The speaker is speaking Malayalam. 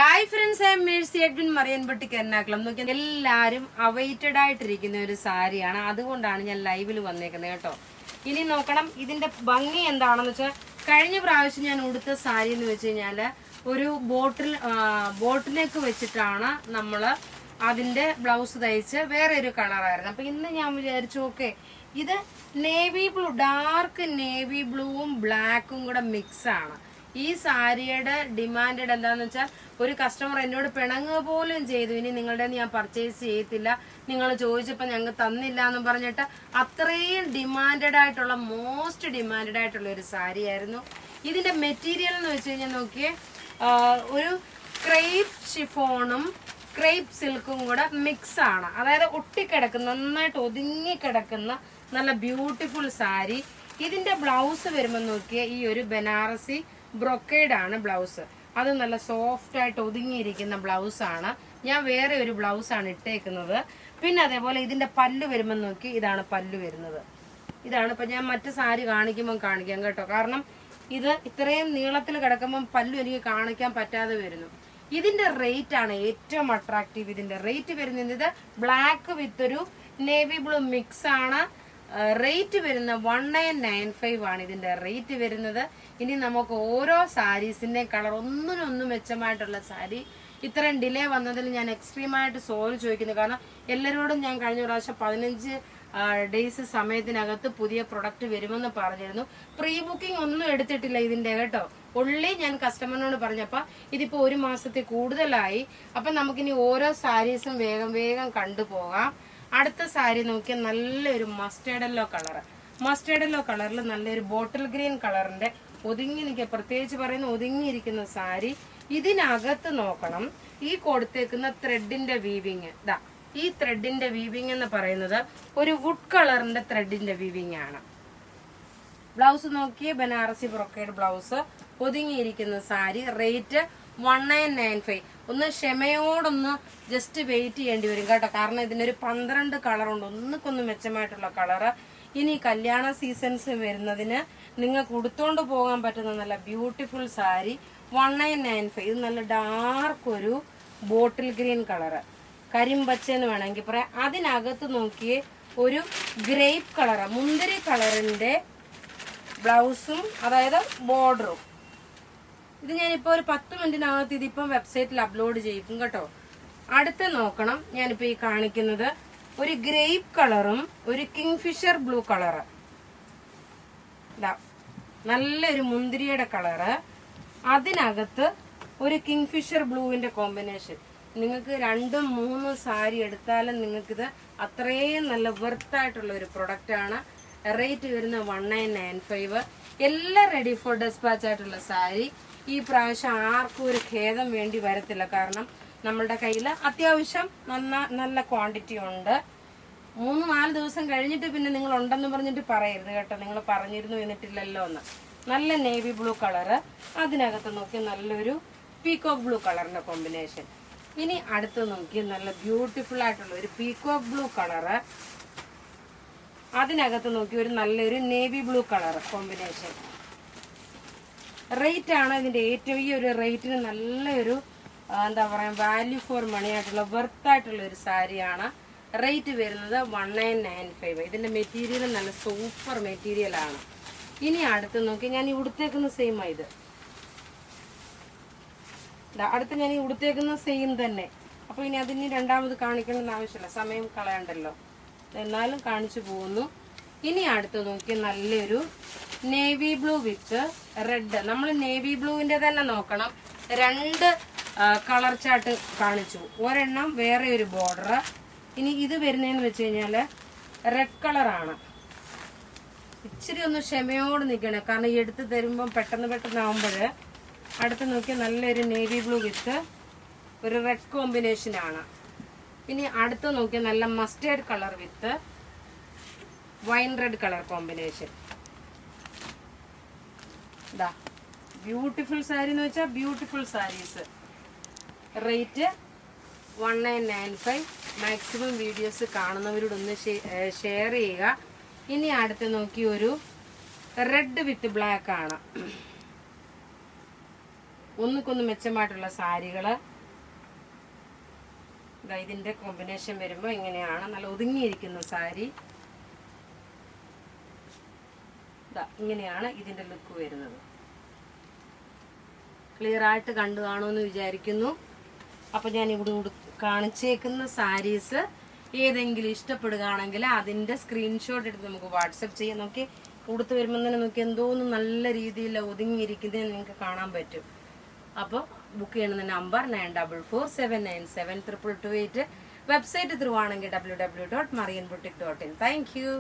Hi friends, I am Mercy Edwin മറിയൻപട്ടിക്ക് എറണാകുളം. നോക്കി എല്ലാവരും അവൈറ്റഡ് ആയിട്ടിരിക്കുന്ന ഒരു സാരിയാണ്, അതുകൊണ്ടാണ് ഞാൻ ലൈവിൽ വന്നേക്കുന്നത് കേട്ടോ. ഇനി നോക്കണം ഇതിന്റെ ഭംഗി എന്താണെന്ന് വെച്ചാൽ, കഴിഞ്ഞ പ്രാവശ്യം ഞാൻ ഉടുത്ത സാരി എന്ന് വെച്ച് കഴിഞ്ഞാൽ ഒരു ബോട്ടിലേക്ക് വെച്ചിട്ടാണ് നമ്മൾ അതിന്റെ ബ്ലൗസ് തയ്ച്ച് വേറെ ഒരു കളറായിരുന്നു. അപ്പൊ ഇന്ന് ഞാൻ വിചാരിച്ചു ഓക്കെ ഇത് നേവി ബ്ലൂ, ഡാർക്ക് നേവി ബ്ലൂവും ബ്ലാക്കും കൂടെ മിക്സ് ആണ്. ഈ സാരിയുടെ ഡിമാൻഡ് എന്താന്ന് വെച്ചാൽ, ഒരു കസ്റ്റമർ എന്നോട് പിണങ്ങുക പോലും ചെയ്തു, ഇനി നിങ്ങളുടെ ഞാൻ പർച്ചേസ് ചെയ്യത്തില്ല, നിങ്ങൾ ചോദിച്ചപ്പോൾ ഞങ്ങൾക്ക് തന്നില്ല എന്ന് പറഞ്ഞിട്ട് അത്രയും ഡിമാൻഡഡ് ആയിട്ടുള്ള, മോസ്റ്റ് ഡിമാൻഡഡ് ആയിട്ടുള്ള ഒരു സാരി ആയിരുന്നു. ഇതിന്റെ മെറ്റീരിയൽ എന്ന് വെച്ച് കഴിഞ്ഞാൽ നോക്കിയേ, ഒരു ക്രേപ്പ് ഷിഫോണും ക്രേപ്പ് സിൽക്കും കൂടെ മിക്സ് ആണ്. അതായത് ഒട്ടിക്കിടക്കുന്ന, നന്നായിട്ട് ഒതുങ്ങിക്കിടക്കുന്ന നല്ല ബ്യൂട്ടിഫുൾ സാരി. ഇതിന്റെ ബ്ലൗസ് വരുമ്പോൾ നോക്കിയേ, ഈ ഒരു ബനാറസി ബ്രൊക്കേഡ് ആണ് ബ്ലൗസ്. അത് നല്ല സോഫ്റ്റ് ആയിട്ട് ഒതുങ്ങിയിരിക്കുന്ന ബ്ലൗസ് ആണ്. ഞാൻ വേറെ ഒരു ബ്ലൗസ് ആണ് ഇട്ടേക്കുന്നത്. പിന്നെ അതേപോലെ ഇതിന്റെ പല്ല് വരുമ്പോൾ നോക്കി, ഇതാണ് പല്ല് വരുന്നത്. ഇതാണ് ഇപ്പൊ ഞാൻ മറ്റു സാരി കാണിക്കുമ്പോൾ കാണിക്കാം കേട്ടോ, കാരണം ഇത് ഇത്രയും നീളത്തിൽ കിടക്കുമ്പോൾ പല്ലു എനിക്ക് കാണിക്കാൻ പറ്റാതെ വരുന്നു. ഇതിന്റെ റേറ്റ് ആണ് ഏറ്റവും അട്രാക്റ്റീവ്. ഇതിന്റെ റേറ്റ് വരുന്നത്, ഇത് ബ്ലാക്ക് വിത്ത് ഒരു നേവി ബ്ലൂ മിക്സ് ആണ്. റേറ്റ് വരുന്ന 1995 ആണ് ഇതിന്റെ റേറ്റ് വരുന്നത്. ഇനി നമുക്ക് ഓരോ സാരീസിന്റെ കളർ ഒന്നിനൊന്നും മെച്ചമായിട്ടുള്ള സാരി. ഇത്രയും ഡിലേ വന്നതിൽ ഞാൻ എക്സ്ട്രീമായിട്ട് സോറി ചോദിക്കുന്നു. കാരണം എല്ലാവരോടും ഞാൻ കഴിഞ്ഞ പ്രാവശ്യം 15 ഡേയ്സ് സമയത്തിനകത്ത് പുതിയ പ്രൊഡക്റ്റ് വരുമെന്ന് പറഞ്ഞിരുന്നു. പ്രീ ബുക്കിംഗ് ഒന്നും എടുത്തിട്ടില്ല ഇതിന്റെ കേട്ടോ. ഉള്ളി ഞാൻ കസ്റ്റമറിനോട് പറഞ്ഞപ്പോൾ ഇതിപ്പോ 1 മാസത്തിൽ കൂടുതലായി. അപ്പൊ നമുക്കിനി ഓരോ സാരീസും വേഗം വേഗം കണ്ടുപോകാം. അടുത്ത സാരി നോക്കിയാൽ നല്ലൊരു mustard yellow colour. Mustard yellow കളറിൽ നല്ലൊരു ബോട്ടിൽ ഗ്രീൻ കളറിന്റെ ഒതുങ്ങി നിൽക്കുക, പ്രത്യേകിച്ച് പറയുന്ന ഒതുങ്ങിയിരിക്കുന്ന സാരി. ഇതിനകത്ത് നോക്കണം, ഈ കൊടുത്തേക്കുന്ന ത്രെഡിന്റെ വീവിങ്, ദാ ഈ ത്രെഡിന്റെ വീവിങ് എന്ന് പറയുന്നത് ഒരു വുഡ് കളറിന്റെ ത്രെഡിന്റെ വീവിങ് ആണ്. ബ്ലൗസ് നോക്കിയേ, ബനാറസി ബ്രൊക്കേഡ് ബ്ലൗസ്, ഒതുങ്ങിയിരിക്കുന്ന സാരി. റേറ്റ് 1995. ഒന്ന് ക്ഷമയോടൊന്ന് ജസ്റ്റ് വെയിറ്റ് ചെയ്യേണ്ടി വരും കേട്ടോ, കാരണം ഇതിനൊരു 12 കളറുണ്ട്, ഒന്നിക്കൊന്ന് മെച്ചമായിട്ടുള്ള കളറ്. ഇനി കല്യാണ സീസൺസ് വരുന്നതിന് നിങ്ങൾക്ക് ഉടുത്തോണ്ട് പോകാൻ പറ്റുന്ന നല്ല ബ്യൂട്ടിഫുൾ സാരി 1995. ഇത് നല്ല ഡാർക്ക് ഒരു ബോട്ടിൽ ഗ്രീൻ കളറ്, കരിമ്പച്ച എന്ന് വേണമെങ്കിൽ പറയാം. അതിനകത്ത് നോക്കിയേ ഒരു ഗ്രേപ്പ് കളറ്, മുന്തിരി കളറിന്റെ ബ്ലൗസും അതായത് ബോർഡറും. ഇത് ഞാനിപ്പോൾ ഒരു 10 മിനിറ്റിനകത്ത് ഇതിപ്പം വെബ്സൈറ്റിൽ അപ്ലോഡ് ചെയ്യും കേട്ടോ. അടുത്ത നോക്കണം, ഞാനിപ്പോൾ ഈ കാണിക്കുന്നത് ഒരു ഗ്രേപ്പ് കളറും ഒരു കിങ്ഫിഷർ ബ്ലൂ കളറ്, നല്ലൊരു മുന്തിരിയുടെ കളറ്. അതിനകത്ത് ഒരു കിങ്ഫിഷർ ബ്ലൂവിന്റെ കോമ്പിനേഷൻ. നിങ്ങൾക്ക് 2, 3 സാരി എടുത്താലും നിങ്ങൾക്കിത് അത്രയും നല്ല വെർത്തായിട്ടുള്ള ഒരു പ്രൊഡക്റ്റ് ആണ്. റേറ്റ് വരുന്ന 1995. എല്ലാം റെഡി ഫോർ ഡെസ്പാച്ച് ആയിട്ടുള്ള സാരി. ഈ പ്രാവശ്യം ആർക്കും ഒരു ഖേദം വേണ്ടി വരത്തില്ല, കാരണം നമ്മളുടെ കയ്യിൽ അത്യാവശ്യം നല്ല ക്വാണ്ടിറ്റി ഉണ്ട്. 3-4 ദിവസം കഴിഞ്ഞിട്ട് പിന്നെ നിങ്ങൾ ഉണ്ടെന്ന് പറഞ്ഞിട്ട് പറയരുത് കേട്ടോ, നിങ്ങൾ പറഞ്ഞിരുന്നു എന്നിട്ടില്ലല്ലോ എന്ന്. നല്ല നേവി ബ്ലൂ കളറ്, അതിനകത്ത് നോക്കി നല്ലൊരു പീകോക്ക് ബ്ലൂ കളറിന്റെ കോമ്പിനേഷൻ. ഇനി അടുത്ത് നോക്കി നല്ല ബ്യൂട്ടിഫുൾ ആയിട്ടുള്ള ഒരു പീകോക്ക് ബ്ലൂ കളറ്, അതിനകത്ത് നോക്കി ഒരു നല്ലൊരു navy blue colour combination. Rate ആണ് ഇതിന്റെ ഏറ്റവും, ഈ ഒരു റേറ്റിന് നല്ലൊരു എന്താ പറയാ വാല്യൂ ഫോർ മണി ആയിട്ടുള്ള വെർത്തായിട്ടുള്ള ഒരു സാരിയാണ്. റേറ്റ് വരുന്നത് 1995. ഇതിന്റെ മെറ്റീരിയൽ നല്ല സൂപ്പർ മെറ്റീരിയൽ ആണ്. ഇനി അടുത്ത് നോക്കി, ഞാൻ ഈ ഉടുത്തേക്കുന്ന സെയിം ഇത്, അടുത്ത് ഞാൻ ഈ ഉടുത്തേക്കുന്ന സെയിം തന്നെ. അപ്പൊ ഇനി അതിന് രണ്ടാമത് കാണിക്കണമെന്ന് ആവശ്യമില്ല, സമയം കളയണ്ടല്ലോ, എന്നാലും കാണിച്ചു പോകുന്നു. ഇനി അടുത്ത് നോക്കി നല്ലൊരു നേവി ബ്ലൂ വിത്ത് റെഡ്. നമ്മൾ നേവി ബ്ലൂവിന്റെ തന്നെ നോക്കണം. 2 കളർ ചാർട്ട് കാണിച്ചു, ഒരെണ്ണം വേറെ ഒരു ബോർഡർ. ഇനി ഇത് വരുന്നതെന്ന് വെച്ച് കഴിഞ്ഞാല് റെഡ് കളറാണ്. ഇച്ചിരി ഒന്ന് ക്ഷമയോട് നിൽക്കണം, കാരണം ഈ എടുത്ത് തരുമ്പം പെട്ടെന്ന് ആവുമ്പോൾ. അടുത്ത് നോക്കി നല്ലൊരു നേവി ബ്ലൂ വിത്ത് ഒരു റെഡ് കോമ്പിനേഷൻ ആണ്. ഇനി അടുത്ത് നോക്കിയാൽ നല്ല mustard colour with wine red colour combination. ഇതാ ബ്യൂട്ടിഫുൾ സാരി എന്ന് വെച്ചാൽ beautiful saris. Rate 1995. Maximum videos കാണുന്നവരോടൊന്ന് ഷെയർ ചെയ്യുക. ഇനി അടുത്ത് നോക്കി ഒരു റെഡ് വിത്ത് ബ്ലാക്ക് ആണ്. ഒന്നുക്കൊന്ന് മെച്ചമായിട്ടുള്ള സാരികള്. ഇതിന്റെ കോമ്പിനേഷൻ വരുമ്പോൾ ഇങ്ങനെയാണ്, നല്ല ഒതുങ്ങിയിരിക്കുന്ന സാരി. ഇങ്ങനെയാണ് ഇതിന്റെ ലുക്ക് വരുന്നത്. ക്ലിയർ ആയിട്ട് കണ്ടു കാണുമെന്ന് വിചാരിക്കുന്നു. അപ്പൊ ഞാൻ ഇവിടെ കാണിച്ചേക്കുന്ന സാരീസ് ഏതെങ്കിലും ഇഷ്ടപ്പെടുകയാണെങ്കിൽ അതിന്റെ സ്ക്രീൻഷോട്ട് എടുത്ത് നമുക്ക് വാട്സപ്പ് ചെയ്യാം. നോക്കി ഉടുത്ത് വരുമ്പോൾ തന്നെ നോക്കി എന്തോന്നും നല്ല രീതിയിൽ ഒതുങ്ങിയിരിക്കുന്നത് നിങ്ങൾക്ക് കാണാൻ പറ്റും. അപ്പോൾ ബുക്ക് ചെയ്യുന്ന നമ്പർ 9447972228. വെബ്സൈറ്റ് ത്രൂ ആണെങ്കിൽ www.marianboutique.in. Thank you.